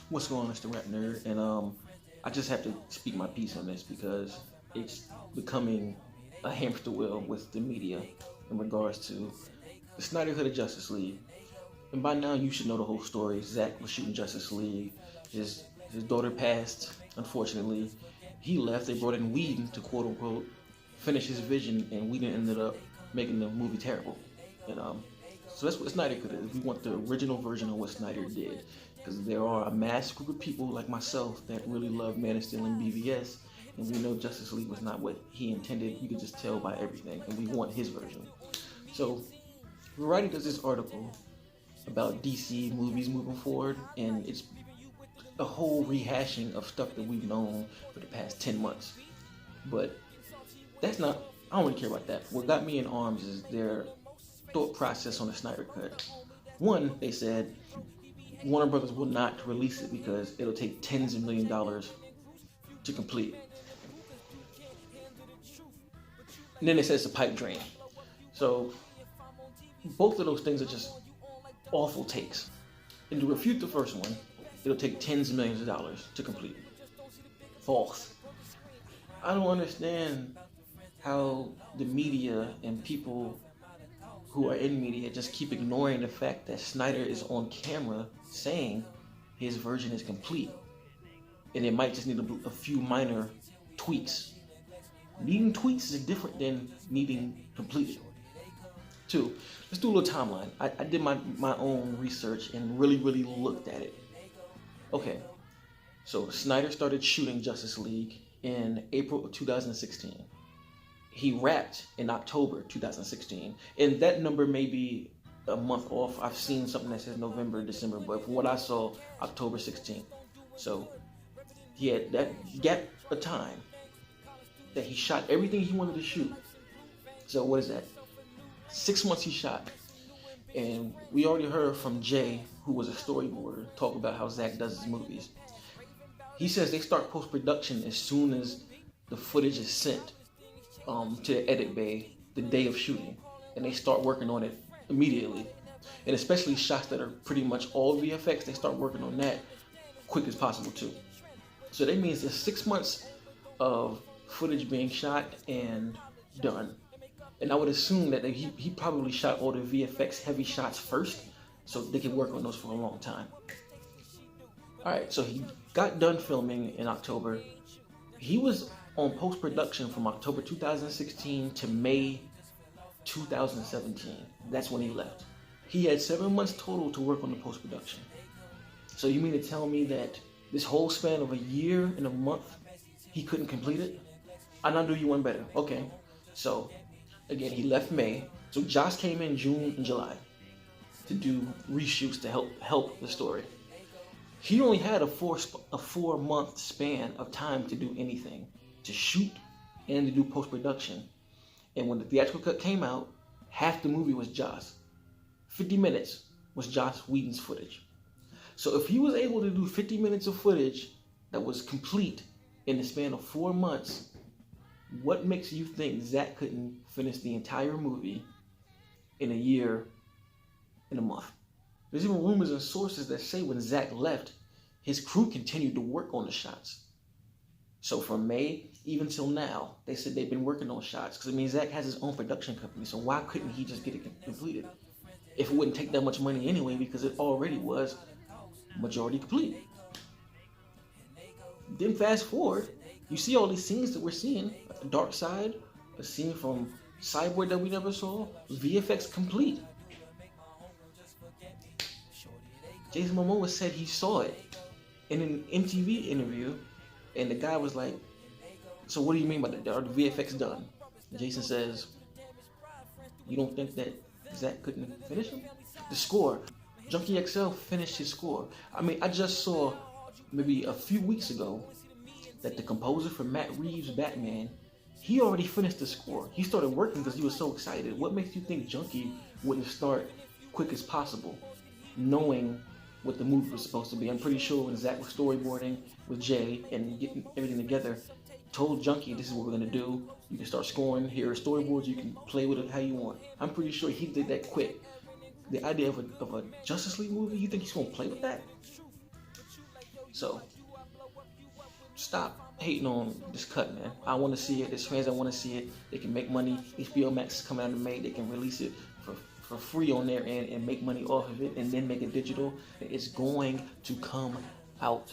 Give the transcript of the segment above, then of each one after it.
What's going on, Mr. Rap Nerd? And I just have to speak my piece on this because it's becoming a hamster wheel with the media in regards to the Snyder Cut of Justice League. And by now, you should know the whole story. Zack was shooting Justice League. His daughter passed, unfortunately. He left. They brought in Whedon to quote unquote finish his vision, and Whedon ended up making the movie terrible. And so that's what Snyder Cut is. We want the original version of what Snyder did, because there are a mass group of people like myself that really love Man of Steel and BVS, and we know Justice League was not what he intended. You could just tell by everything, and we want his version. So, Variety does this article about DC movies moving forward, and it's a whole rehashing of stuff that we've known for the past 10 months. But that's not, I don't really care about that. What got me in arms is their thought process on the Snyder Cut. One, they said Warner Brothers will not release it because it'll take tens of $millions to complete. And then they said it's a pipe dream. So both of those things are just awful takes. And to refute the first one, it'll take tens of millions of dollars to complete. False. I don't understand how the media and people who are in media just keep ignoring the fact that Snyder is on camera saying his version is complete, and it might just need a few minor tweaks. Needing tweaks is different than needing completed. Two, let's do a little timeline. I did my own research and really looked at it. Okay, so Snyder started shooting Justice League in April of 2016. He wrapped in October 2016, and that number may be a month off. I've seen something that says November, December, but from what I saw, October 16th. So he had that gap of time that he shot everything he wanted to shoot. So what is that? 6 months he shot. And we already heard from Jay, who was a storyboarder, talk about how Zack does his movies. He says they start post-production as soon as the footage is sent to the edit bay the day of shooting, and they start working on it immediately. And especially shots that are pretty much all VFX, they start working on that quick as possible too. So that means there's 6 months of footage being shot and done. And I would assume that he probably shot all the VFX heavy shots first, so they can work on those for a long time. Alright, so he got done filming in October. He was on post-production from October 2016 to May 2017. That's when he left. He had 7 months total to work on the post-production. So you mean to tell me that this whole span of a year and a month, he couldn't complete it? I'll do you one better. Okay, so again, he left May. So Josh came in June and July to do reshoots to help the story. He only had a 4 month span of time to do anything, to shoot and to do post-production. And when the theatrical cut came out, half the movie was Josh. 50 minutes was Joss Whedon's footage. So if he was able to do 50 minutes of footage that was complete in the span of 4 months, what makes you think Zack couldn't finish the entire movie in a year and a month? There's even rumors and sources that say when Zack left, his crew continued to work on the shots. So from May even till now, they said they've been working on shots, because I mean Zack has his own production company, so why couldn't he just get it completed? If it wouldn't take that much money anyway, because it already was majority complete. Then fast forward, you see all these scenes that we're seeing. Dark Side, a scene from Cyborg that we never saw, VFX complete. Jason Momoa said he saw it in an MTV interview, and the guy was like, so what do you mean by that? Are the VFX done? Jason says, you don't think that Zack couldn't finish him? The score. Junkie XL finished his score. I mean, I just saw maybe a few weeks ago that the composer for Matt Reeves' Batman, he already finished the score. He started working because he was so excited. What makes you think Junkie wouldn't start quick as possible, knowing what the movie was supposed to be? I'm pretty sure when Zack was storyboarding with Jay and getting everything together, told Junkie, this is what we're going to do. You can start scoring. Here are storyboards. You can play with it how you want. I'm pretty sure he did that quick. The idea of a Justice League movie, you think he's going to play with that? So stop hating on this cut, man. I want to see it. There's fans that want to see it. They can make money. HBO Max is coming out in May. They can release it for free on their end and make money off of it, and then make it digital. It's going to come out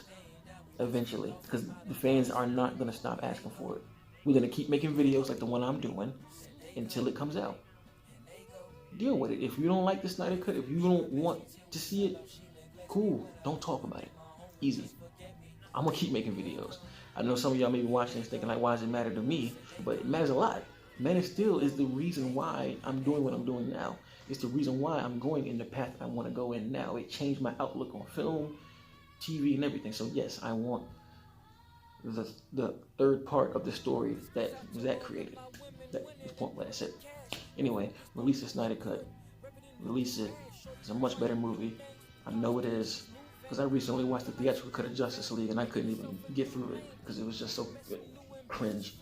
eventually, because the fans are not going to stop asking for it. We're going to keep making videos like the one I'm doing until it comes out. Deal with it. If you don't like the Snyder Cut, if you don't want to see it, cool. Don't talk about it. Easy. I'm going to keep making videos. I know some of y'all may be watching this thinking like, why does it matter to me? But it matters a lot. Man of Steel is the reason why I'm doing what I'm doing now. It's the reason why I'm going in the path I want to go in now. It changed my outlook on film, TV, and everything. So yes, I want the third part of the story that Zach created. That's point what I said. Anyway, release the Snyder Cut. Release it. It's a much better movie. I know it is, because I recently watched the theatrical cut of Justice League and I couldn't even get through it because it was just so cringe.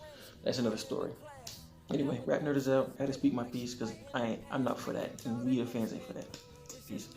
That's another story. Anyway, Rap Nerd is out. I had to speak my piece because I'm not for that, and we the fans ain't for that. Peace.